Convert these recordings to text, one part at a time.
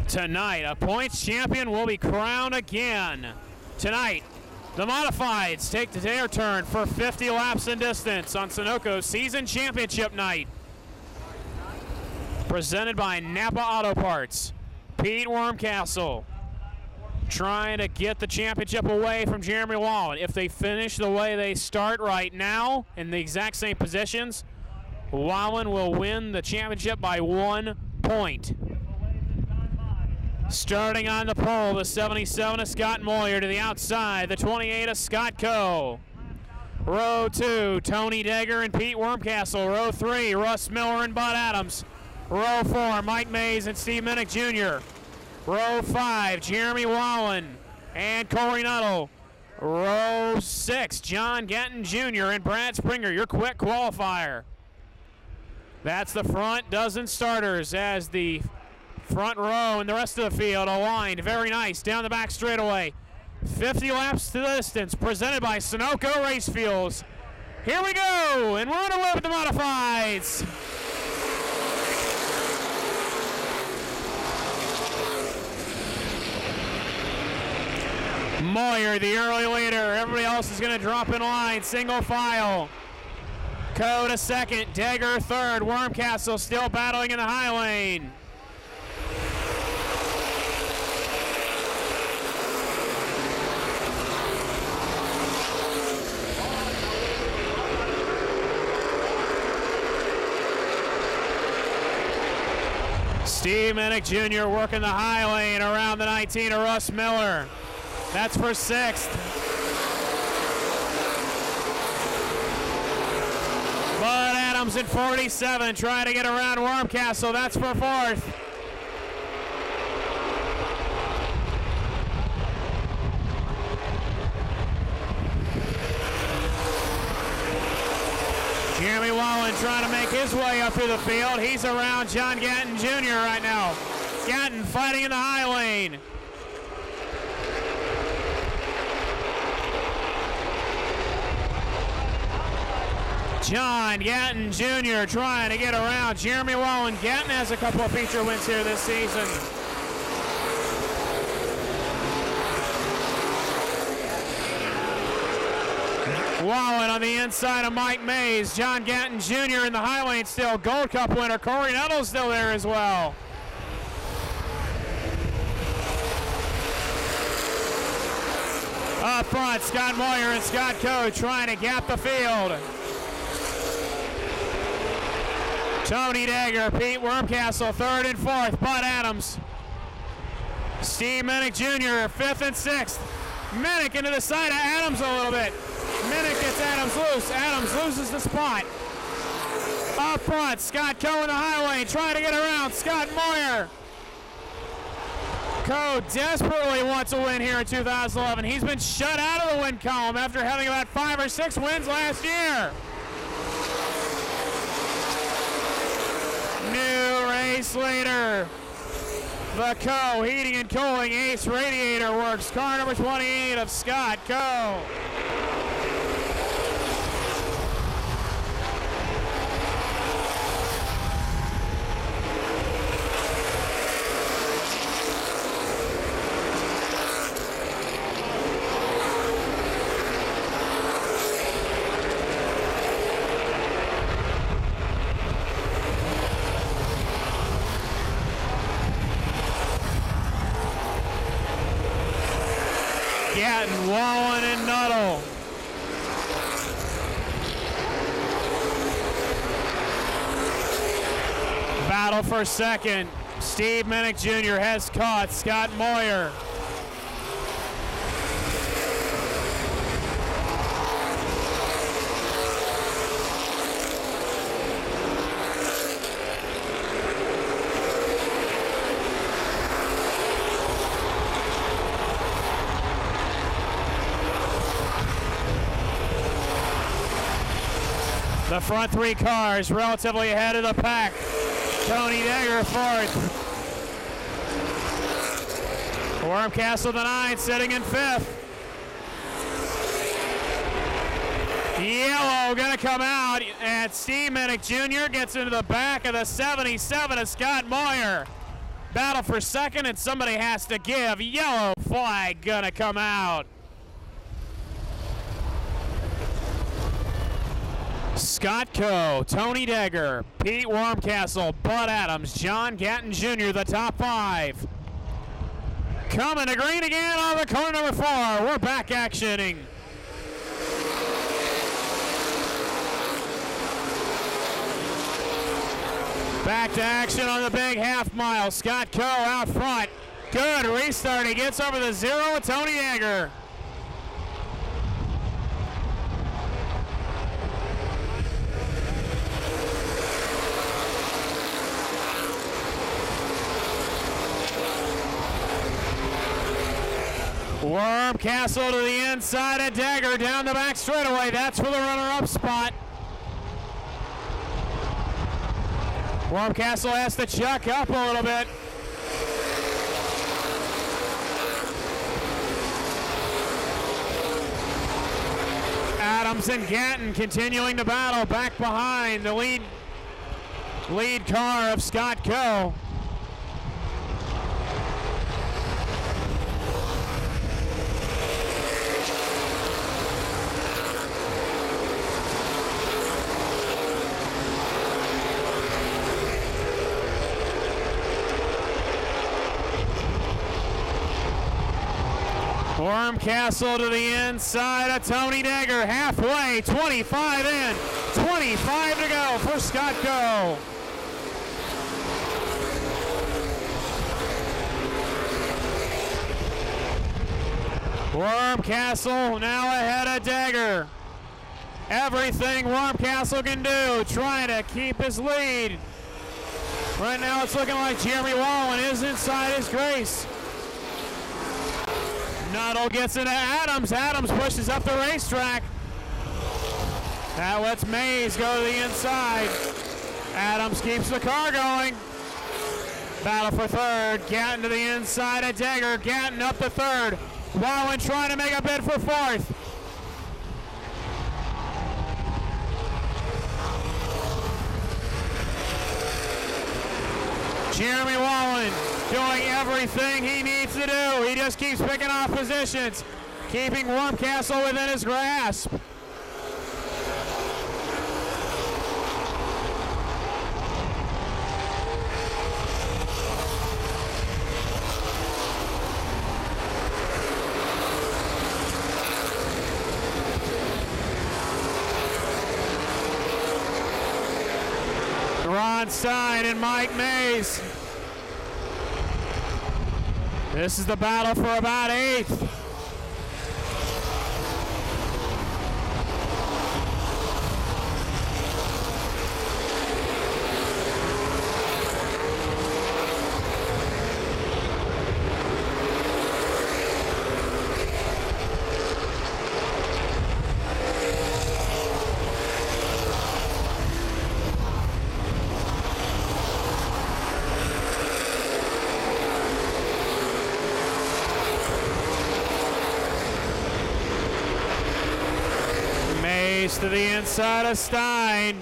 Tonight, a points champion will be crowned again. Tonight, the Modifieds take their turn for 50 laps in distance on Sunoco Season Championship Night. Presented by NAPA Auto Parts. Pete Wormcastle trying to get the championship away from Jeremy Wallen. If they finish the way they start right now in the exact same positions, Wallen will win the championship by 1 point. Starting on the pole, the 77 of Scott Moyer to the outside, the 28 of Scott Coe. Row 2, Tony Degger and Pete Wormcastle. Row 3, Russ Miller and Bud Adams. Row 4, Mike Mays and Steve Minnick Jr. Row 5, Jeremy Wallen and Corey Nuttall. Row 6, John Gatton Jr. and Brad Springer, your quick qualifier. That's the front dozen starters as the front row and the rest of the field aligned. Very nice down the back straightaway. 50 laps to the distance, presented by Sunoco Race Fuels. Here we go, and we're underway with the Modifieds. Moyer, the early leader. Everybody else is going to drop in line, single file. Coe to second, Degger third, Wormcastle still battling in the high lane. Steve Minnick Jr. working the high lane around the 19 of Russ Miller. That's for 6th. Bud Adams at 47 trying to get around Wormcastle. That's for 4th. Jeremy Wallen trying to make his way up through the field. He's around John Gatton Jr. right now. Gatton fighting in the high lane. John Gatton Jr. trying to get around Jeremy Wallen. Gatton has a couple of feature wins here this season. Wallen on the inside of Mike Mays. John Gatton Jr. in the high lane still. Gold Cup winner. Corey Nuttall's still there as well. Up front, Scott Moyer and Scott Coe trying to gap the field. Tony Degger, Pete Wormcastle, 3rd and 4th. Bud Adams. Steve Minnick Jr., 5th and 6th. Minnick into the side of Adams a little bit. Minnick gets Adams loose. Adams loses the spot. Up front, Scott Coe in the high lane, trying to get around Scott Moyer. Coe desperately wants a win here in 2011. He's been shut out of the win column after having about 5 or 6 wins last year. New race leader. The Coe Heating and Cooling Ace Radiator Works. Car number 28 of Scott Coe. Gatton, Wallen, and Nuttall. Battle for second. Steve Minnick Jr. has caught Scott Moyer. The front 3 cars relatively ahead of the pack. Tony Degger 4th. Wormcastle the 9, sitting in 5th. Yellow gonna come out, and Steve Minnick Jr. gets into the back of the 77 of Scott Moyer. Battle for second, and somebody has to give. Yellow flag gonna come out. Scott Coe, Tony Degger, Pete Wormcastle, Bud Adams, John Gatton Jr., the top 5. Coming to green again on the corner number 4. We're back actioning. Back to action on the big half mile. Scott Coe out front. Good restart. He gets over the 0 with Tony Degger. Wormcastle to the inside of Degger down the back straightaway. That's for the runner-up spot. Wormcastle has to chuck up a little bit. Adams and Gatton continuing to battle back behind the lead car of Scott Coe. Wormcastle to the inside of Tony Degger, halfway, 25 in, 25 to go for Scott Coe. Wormcastle now ahead of Degger. Everything Wormcastle can do, trying to keep his lead. Right now it's looking like Jeremy Wallen is inside his grace. Nuttall gets into Adams. Adams pushes up the racetrack. That lets Mays go to the inside. Adams keeps the car going. Battle for third. Gatton to the inside of Degger. Gatton up to third. Wallen trying to make a bid for fourth. Jeremy Wallen doing everything he needs to do. He just keeps picking off positions, keeping Wormcastle within his grasp. Ron Stein and Mike Mays. This is the battle for about 8th. To the inside of Stein.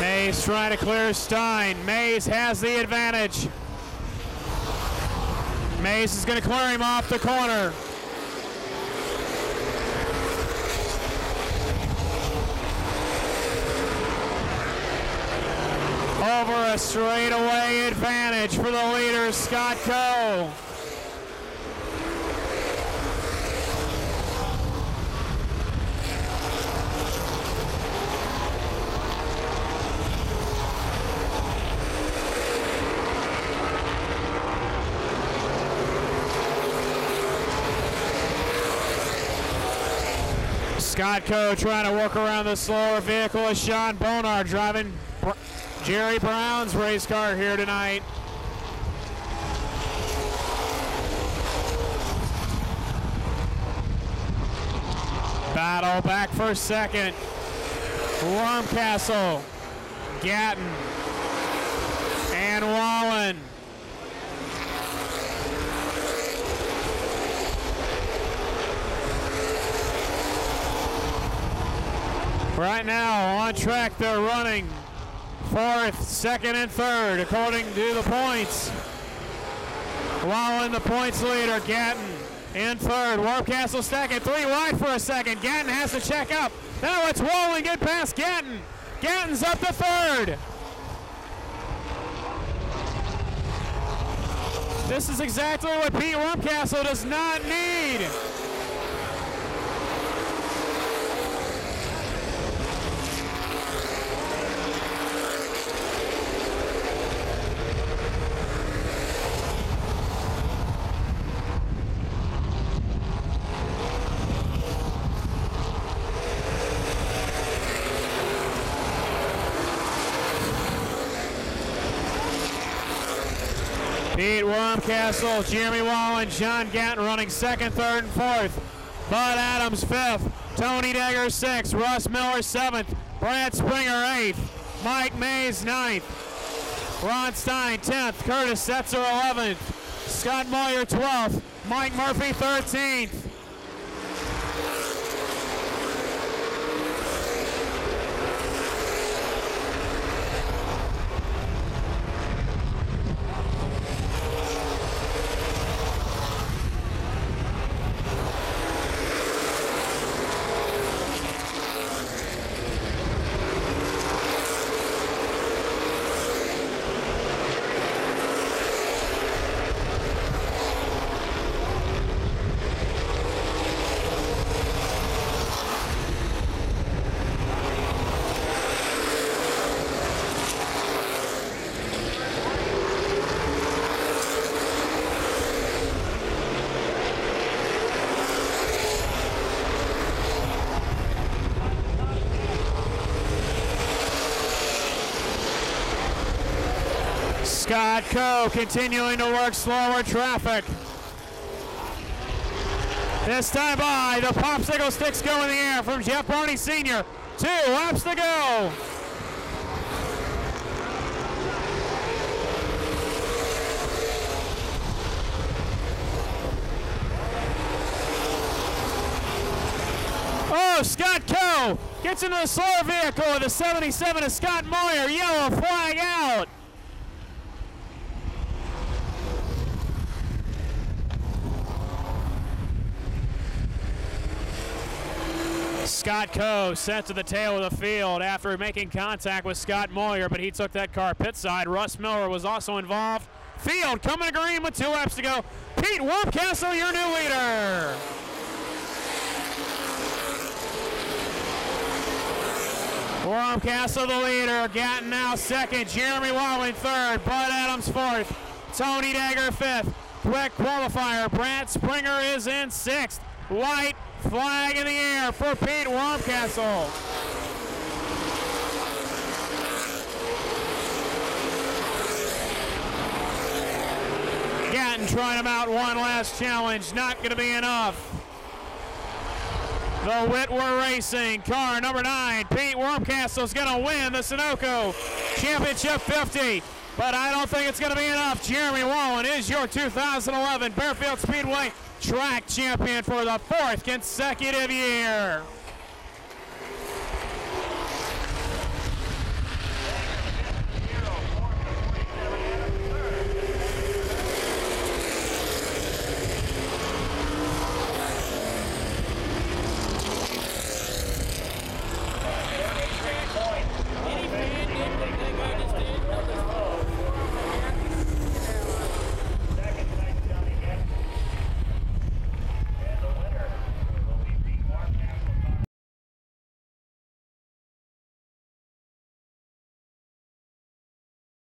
Mays trying to clear Stein. Mays has the advantage. Mays is going to clear him off the corner. Over a straightaway advantage for the leader, Scott Coe. Scott Coe trying to work around the slower vehicle of Sean Bonar, driving Jerry Brown's race car here tonight. Battle back for second. Wormcastle, Gatton, and Wallen. Right now on track they're running 4th, 2nd, and 3rd according to the points. Wallen the points leader, Gatton in 3rd, Wormcastle 2nd, 3 wide for a second. Gatton has to check up. Now it's Wallen get past Gatton. Gatton's up to 3rd. This is exactly what Pete Wormcastle does not need. Pete Wormcastle, Jeremy Wallen, John Gatton running 2nd, 3rd, and 4th. Bud Adams 5th, Tony Degger 6th, Russ Miller 7th, Brad Springer 8th, Mike Mays 9th, Ron Stein 10th, Curtis Setzer 11th, Scott Moyer 12th, Mike Murphy 13th. Scott Coe continuing to work slower traffic. This time by, the popsicle sticks go in the air from Jeff Barney Sr. 2 laps to go. Oh, Scott Coe gets into the slower vehicle of the 77 of Scott Moyer. Yellow flag out. Scott Coe sent to the tail of the field after making contact with Scott Moyer, but he took that car pit side. Russ Miller was also involved. Field coming to green with 2 laps to go. Pete Wormcastle, your new leader. Wormcastle the leader. Gatton now 2nd. Jeremy Wallen 3rd. Bud Adams 4th. Tony Degger 5th. Quick qualifier. Brad Springer is in 6th. White flag in the air for Pete Wormcastle. Gatton trying to mount one last challenge. Not going to be enough. The Whitwer Racing car number 9. Pete Wormcastle is going to win the Sunoco Championship 50. But I don't think it's going to be enough. Jeremy Wallen is your 2011 Baerfield Speedway track champion for the 4th consecutive year.